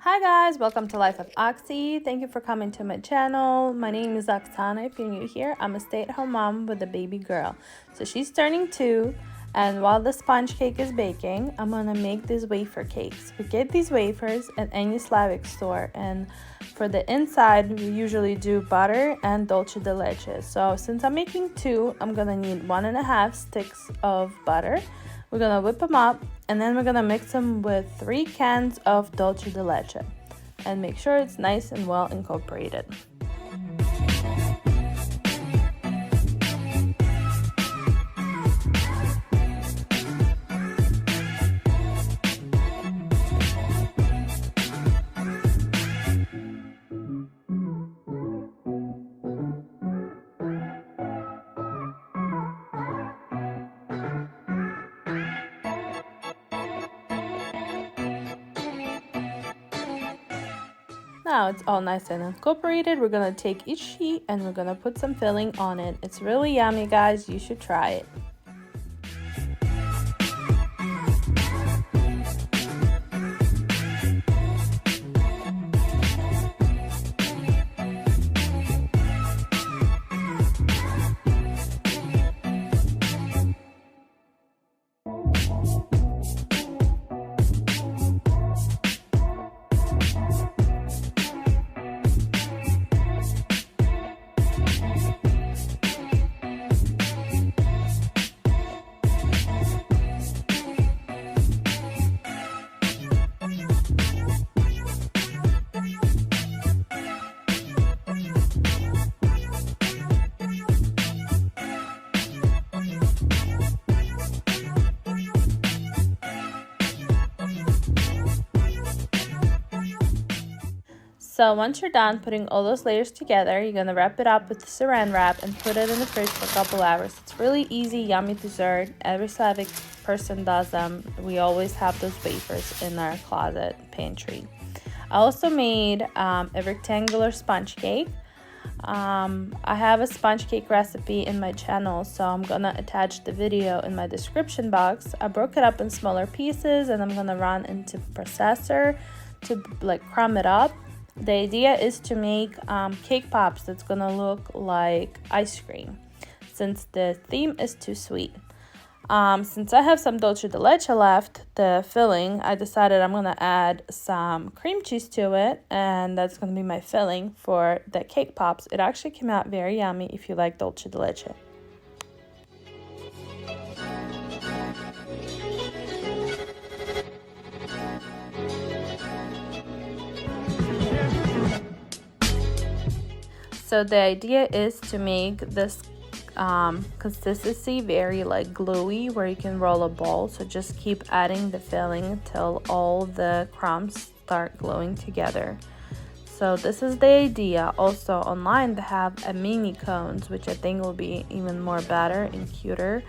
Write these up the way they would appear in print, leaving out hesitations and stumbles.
Hi guys, welcome to Life of Oxy. Thank you for coming to my channel. My name is Oksana. If you're new here, I'm a stay-at-home mom with a baby girl. So she's turning 2, and while the sponge cake is baking, I'm gonna make these wafer cakes. We get these wafers at any Slavic store, and for the inside we usually do butter and dolce de leche. So since I'm making 2, I'm gonna need 1.5 sticks of butter. We're gonna whip them up, and then we're gonna mix them with 3 cans of dolce de leche and make sure it's nice and well incorporated. Now it's all nice and incorporated. We're gonna take each sheet and we're gonna put some filling on it. It's really yummy, guys. You should try it. So once you're done putting all those layers together, you're gonna wrap it up with saran wrap and put it in the fridge for a couple hours. It's really easy, yummy dessert. Every Slavic person does them. We always have those wafers in our closet pantry. I also made a rectangular sponge cake. I have a sponge cake recipe in my channel, so I'm gonna attach the video in my description box. I broke it up in smaller pieces and I'm gonna run into processor to crumb it up. The idea is to make cake pops that's gonna look like ice cream, since the theme is too sweet. Since I have some dolce de leche left, the filling, I decided I'm gonna add some cream cheese to it, and that's gonna be my filling for the cake pops. It actually came out very yummy if you like dolce de leche. So the idea is to make this consistency very gluey, where you can roll a ball. So just keep adding the filling till all the crumbs start gluing together. So this is the idea. Also online they have a mini cones, which I think will be even more better and cuter.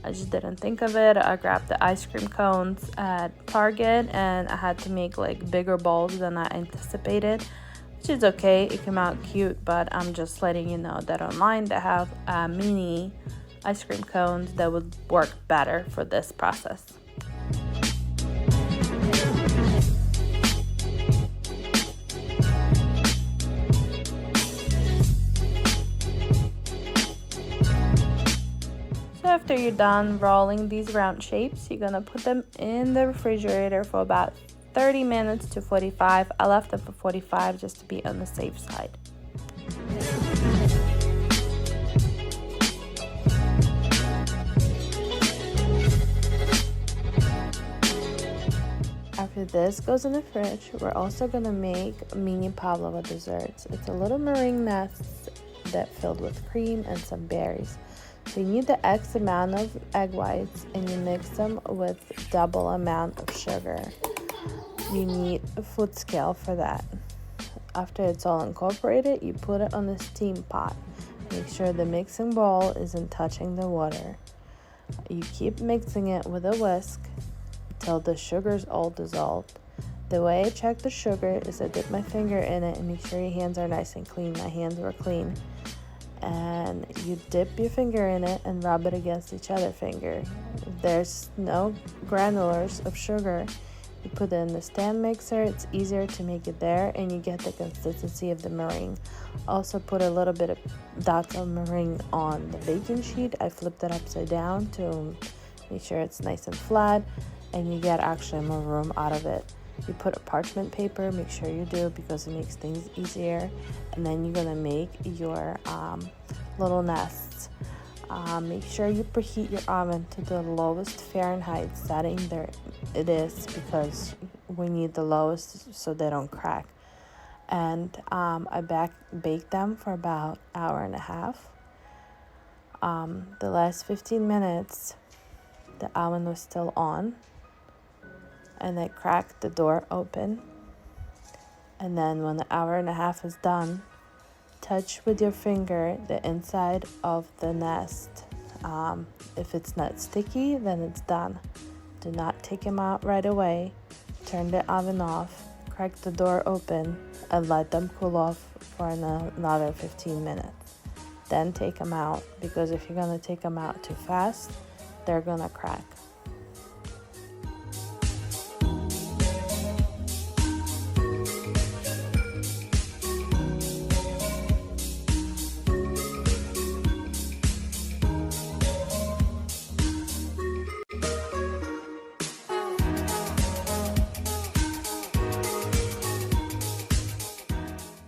I just didn't think of it. I grabbed the ice cream cones at Target and I had to make bigger balls than I anticipated, which is okay. It came out cute, but I'm just letting you know that online they have mini ice cream cones that would work better for this process. So after you're done rolling these round shapes, you're gonna put them in the refrigerator for about 30 minutes to 45. I left them for 45 just to be on the safe side. After this goes in the fridge, we're also gonna make mini pavlova desserts. It's a little meringue nest that filled with cream and some berries. So you need the X amount of egg whites and you mix them with double amount of sugar. You need a food scale for that. After it's all incorporated, you put it on the steam pot. Make sure the mixing bowl isn't touching the water. You keep mixing it with a whisk until the sugar's all dissolved. The way I check the sugar is I dip my finger in it and make sure your hands are nice and clean. My hands were clean. And you dip your finger in it and rub it against each other finger. If there's no granulars of sugar, You put it in the stand mixer, it's easier to make it there, and you get the consistency of the meringue. Also put a little bit of dots of meringue on the baking sheet. I flipped it upside down to make sure it's nice and flat, and you get actually more room out of it. You put a parchment paper, make sure you do, because it makes things easier. And then you're gonna make your little nests. Make sure you preheat your oven to the lowest Fahrenheit setting there it is, because we need the lowest so they don't crack. And I baked them for about an hour and a half. The last 15 minutes, the oven was still on, and I cracked the door open. And then when the hour and a half is done, touch with your finger the inside of the nest. If it's not sticky, then it's done. Do not take them out right away. Turn the oven off, crack the door open, and let them cool off for another 15 minutes. Then take them out, because if you're gonna take them out too fast, they're gonna crack.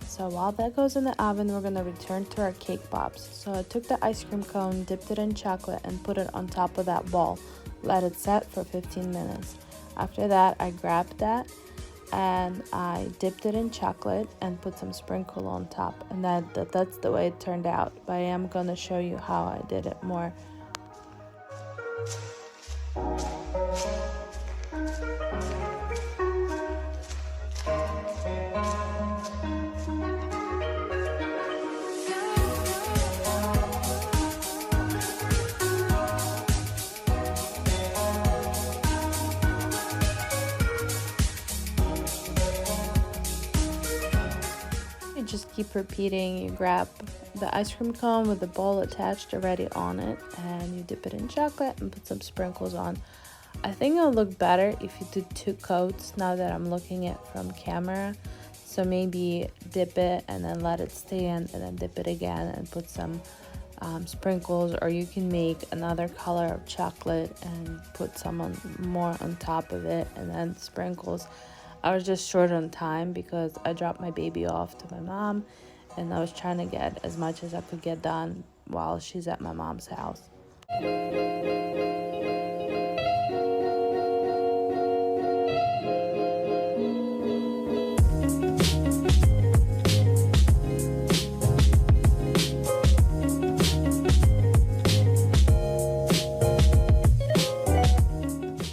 So while that goes in the oven, we're gonna return to our cake pops. So I took the ice cream cone, dipped it in chocolate, and put it on top of that ball. Let it set for 15 minutes. After that, I grabbed that and I dipped it in chocolate and put some sprinkle on top. And that's the way it turned out. But I am gonna show you how I did it more. You just keep repeating. You grab the ice cream cone with the bowl attached already on it, and you dip it in chocolate and put some sprinkles on. I think it'll look better if you do 2 coats now that I'm looking at from camera. So maybe dip it and then let it stand, and then dip it again and put some sprinkles, or you can make another color of chocolate and put some more on top of it, and then sprinkles. I was just short on time because I dropped my baby off to my mom, and I was trying to get as much as I could get done while she's at my mom's house.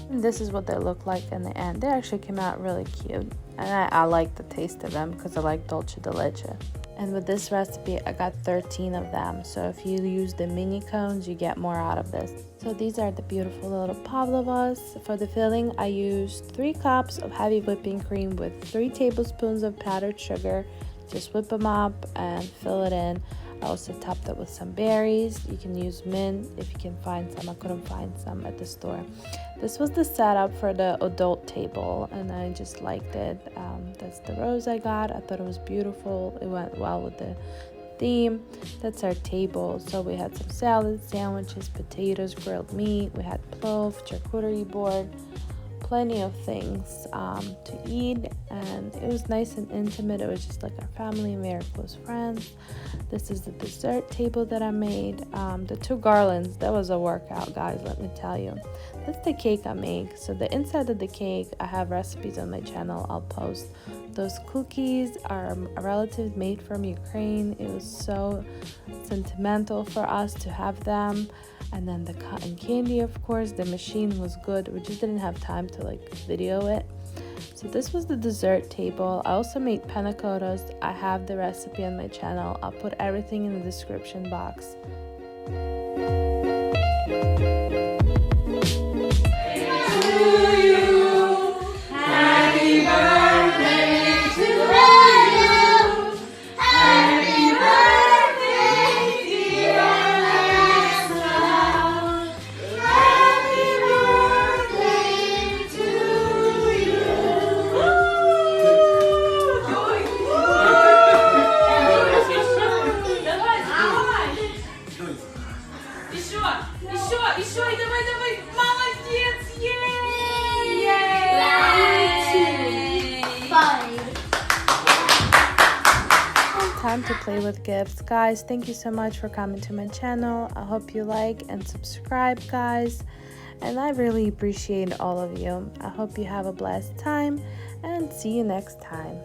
This is what they look like in the end. They actually came out really cute, and I like the taste of them because I like dolce de leche. And with this recipe, I got 13 of them, so if you use the mini cones, you get more out of this. So these are the beautiful little pavlovas. For the filling, I used 3 cups of heavy whipping cream with 3 tablespoons of powdered sugar. Just whip them up and fill it in. I also topped it with some berries. You can use mint if you can find some. I couldn't find some at the store. This was the setup for the adult table, and I just liked it. That's the rose I got. I thought it was beautiful. It went well with the theme. That's our table. So we had some salads, sandwiches, potatoes, grilled meat. We had plov, charcuterie board, plenty of things to eat, and it was nice and intimate. It was just like our family and very close friends. This is the dessert table that I made. The 2 garlands, that was a workout, guys, let me tell you. That's the cake I make. So the inside of the cake, I have recipes on my channel. I'll post. Those cookies are a relative made from Ukraine. It was so sentimental for us to have them. And then the cotton candy, of course. The machine was good. We just didn't have time to video it. So this was the dessert table. I also made penna cottas. I have the recipe on my channel. I'll put everything in the description box. Еще, и давай. Молодец, Time to play with gifts. Guys, thank you so much for coming to my channel. I hope you like and subscribe, guys, and I really appreciate all of you. I hope you have a blessed time and see you next time.